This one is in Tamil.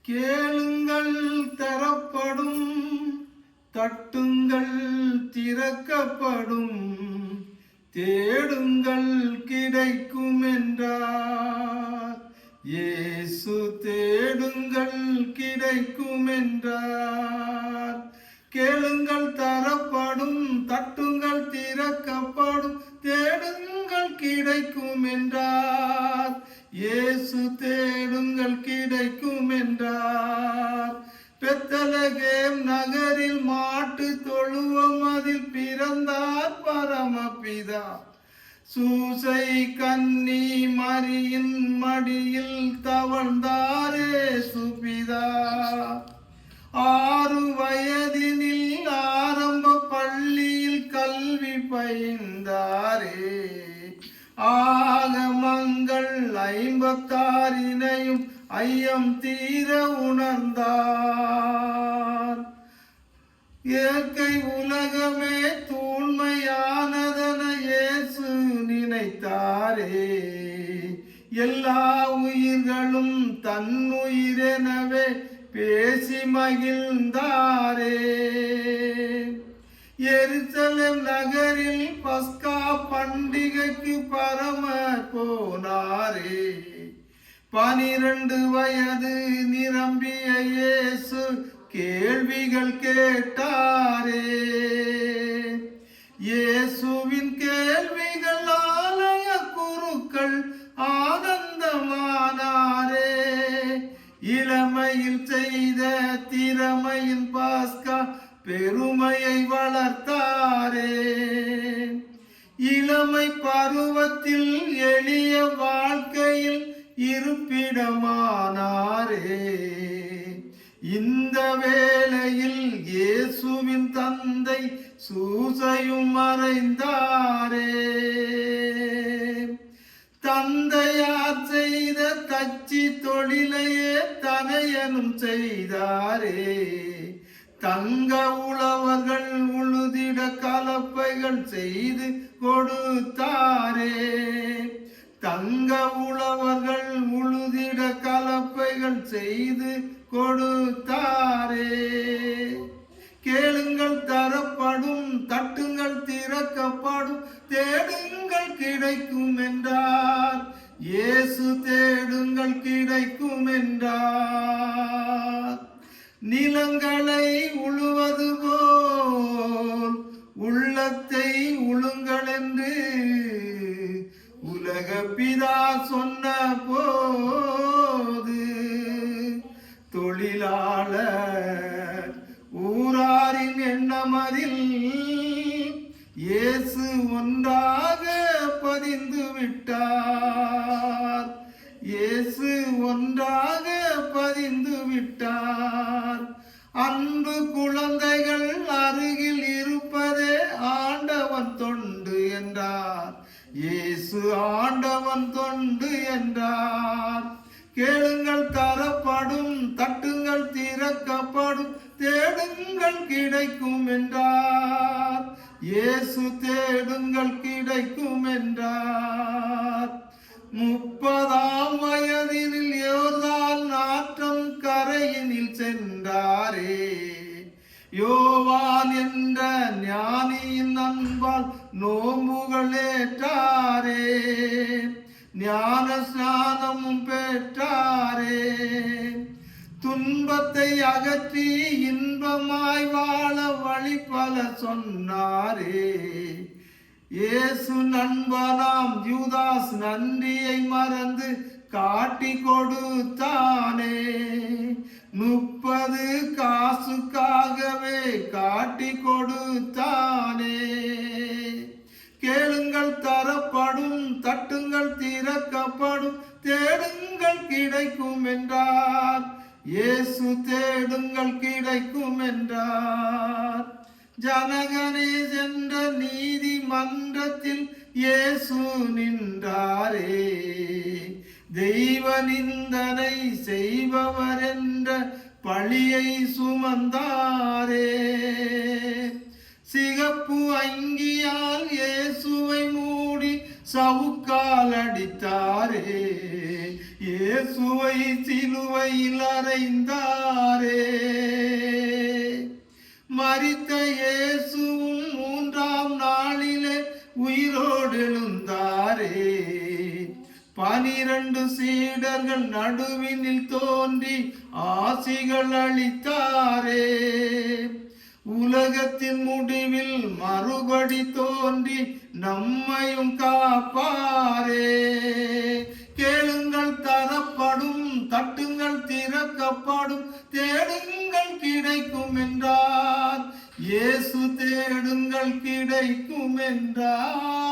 கேளுங்கள் தரப்படும், தட்டுங்கள் திறக்கப்படும், தேடுங்கள் கிடைக்கும் என்றார். இயேசு தேடுங்கள் கிடைக்கும் என்றார். கேளுங்கள் தரப்படும், தட்டுங்கள் திறக்கப்படும், தேடுங்கள் கிடைக்கும் என்றார். இயேசு தேடுங்கள் கிடைக்கும் என்றார். பெத்தலகேம் நகரில் மாட்டு தொழுவம் அதில் பிறந்தார் பரமபிதா. சூசை கன்னி மரியின் மடியில் தவழ்ந்தாரே சுபிதா. 6 வயதினில் ஆரம்ப பள்ளியில் கல்வி பயின்றாரே. ஆகமங்கள் 56 ஐயம் தீர உணர்ந்தார். இயற்கை உலகமே தூய்மையானதென இயேசு நினைத்தாரே. எல்லா உயிர்களும் தன்னுயிரெனவே பேசி மகிழ்ந்தாரே. எருசலேம் நகரில் பஸ்கா பண்டிகைக்கு பரமர் போனாரே. 12 வயது நிரம்பிய இயேசு கேள்விகள் கேட்டாரே. இயேசுவின் கேள்விகள் ஆலய குருக்கள் ஆனந்தமானாரே. இளமையில் செய்த திறமையின் பஸ்கா பெருமையை வளர்த்தாரே. இளமை பருவத்தில் எளிய வாழ்க்கையில் இருப்பிடமானாரே. இந்த வேளையில் இயேசுவின் தந்தை சூசையும் மறைந்தாரே. தந்தையார் செய்த தச்சி தொழிலையே தனையனும் செய்தாரே. தங்க உழவர்கள் உழுதிட கலப்பைகள் செய்து கொடுத்தாரே. தங்க உழவர்கள் உழுதிட கலப்பைகள் செய்து கொடுத்தாரே. கேளுங்கள் தரப்படும், தட்டுங்கள் திறக்கப்படும், தேடுங்கள் கிடைக்கும் என்றார். இயேசு தேடுங்கள் கிடைக்கும் என்றார். நிலங்களை உழுவது போல் உள்ளத்தை உழுங்கள் என்று உலக பிதா சொன்ன போது தொழிலாளர் ஊராரின் எண்ணமதில் இயேசு ஒன்றாக பதிந்து விட்டார். இயேசு ஒன்றாக பதிந்து விட்டார். அன்பு குழந்தைகள் அருகில் இருப்பதே ஆண்டவன் தொண்டு என்றார். இயேசு ஆண்டவன் தொண்டு என்றார். கேளுங்கள் தரப்படும், தட்டுங்கள் திறக்கப்படும், தேடுங்கள் கிடைக்கும் என்றார். இயேசு தேடுங்கள் கிடைக்கும் என்றார். 30ஆம் வயதினில் யோர்தான் நாற்றம் கரையினில் சென்றாரே. யோவான் என்ற ஞானியின் அன்பால் நோம்புகள் ஏற்றாரே. ஞான ஸ்நானமும் பெற்றாரே. துன்பத்தை அகற்றி இன்பமாய் வாழ வழி பல சொன்னாரே. இயேசு நண்பனாம் யூதாஸ் நன்றியை மறந்து காட்டி கொடுத்தானே. 30 காசுக்காகவே காட்டி கொடுத்தானே. கேளுங்கள் தரப்படும், தட்டுங்கள் திறக்கப்படும், தேடுங்கள் கிடைக்கும் என்றார். இயேசு தேடுங்கள் கிடைக்கும் என்றார். ஜனகனே சென்ற நீதிமன்றத்தில் இயேசு நின்றாரே. தெய்வ நிந்தனை செய்பவர் என்ற பழியை சுமந்தாரே. சிகப்பு அங்கியால் இயேசுவை மூடி சவுக்கால் அடித்தாரே. இயேசுவை சிலுவையில் அறைந்தாரே. மரித்த இயேசுவும் மூன்றாம் நாளிலே உயிரோடு எழுந்தாரே. 12 சீடர்கள் நடுவினில் தோன்றி ஆசிகள் அளித்தாரே. உலகத்தின் முடிவில் மறுபடி தோன்றி நம்மையும் காப்பாரே. கேளுங்கள் தரப்படும், தட்டுங்கள் திறக்கப்படும், தேடுங்கள் கிடைக்கும் என்றார். இயேசு தேடுங்கள் கிடைக்கும் என்றார்.